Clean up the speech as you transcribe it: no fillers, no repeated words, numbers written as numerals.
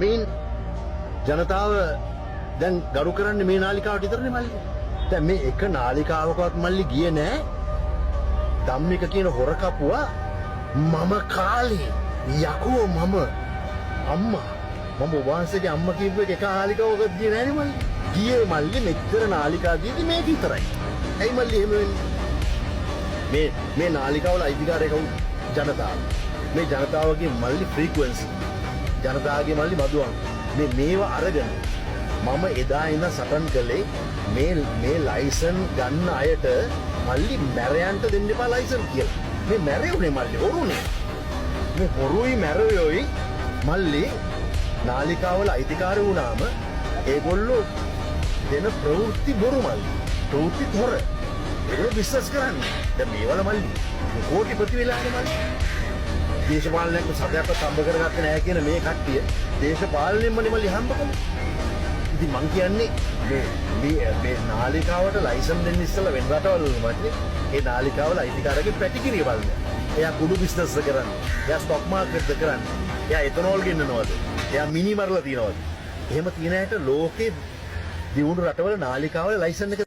මේන් ජනතාව දැන් ගරු කරන්නේ මේ නාලිකාවට විතරනේ මල්ලි. දැන් මේ එක නාලිකාවකවත් මල්ලි ගියේ නෑ. ධම්මික කියන හොර කපුවා මම කාලේ යකෝ මම අම්මා මම වහන්සේගේ අම්මා කියපු එක නාලිකාවකවත් ගියේ නෑනේ මල්ලි. ගියේ මල්ලි මෙච්චර නාලිකා දීදී මේක විතරයි. ඇයි මල්ලි එහෙම වෙන්නේ? මේ නාලිකාවල අයිතිකාරය කවුද? ජනතාව. මේ ජනතාවගේ මල්ලි ෆ්‍රීකවෙන්සි. ජනතාවගේ මල්ලි මදුවන්. මේවා අරගෙන මම එදා ඉඳන් සටන් කළේ මේ ලයිසන් ගන්න අයට මල්ලි මැරයන්ට දෙන්න එපා ලයිසන් කියලා. මේ මැරෙන්නේ මල්ලි හොරුනේ. මේ හොරුයි මැරෙයෝයි මල්ලි නාලිකාවල අයිතිකාරය වුණාම ඒගොල්ලෝ දෙන ප්‍රවෘත්ති බොරු මල්ලි. ප්‍රවෘත්ති හොර. ඒගොල්ලෝ විශ්වාස කරන්නේ. දැන් මේවල මල්ලි කෝටිපති වෙලානේ මල්ලි. දේශපාලනයක් සදයක්වත් හම්බ කරගත්තේ නැහැ කියන මේ කට්ටිය දේශපාලනයෙන්මනේ මල්ලි හම්බ කළේ. ඉතින් මං කියන්නේ මේ නාලිකාවට ලයිසන් දෙන්න ඉස්සෙල්ලා වෙන රටවල මල්ලි ඒ නාලිකාවල අයිතිකාරගේ පැටිකිරිය බලන්න. එයා කුඩු බිස්නස් කරන්නේ. එයා ස්ටොක් මාකට් එක කරන්නේ. එයා එතනෝල් ගෙන්නනවද? එයා මිනි මරලා තියනවද? එහෙම තියෙන ඇයට ලෝකේ දියුණු රටවල නාලිකාවල ලයිසන් එක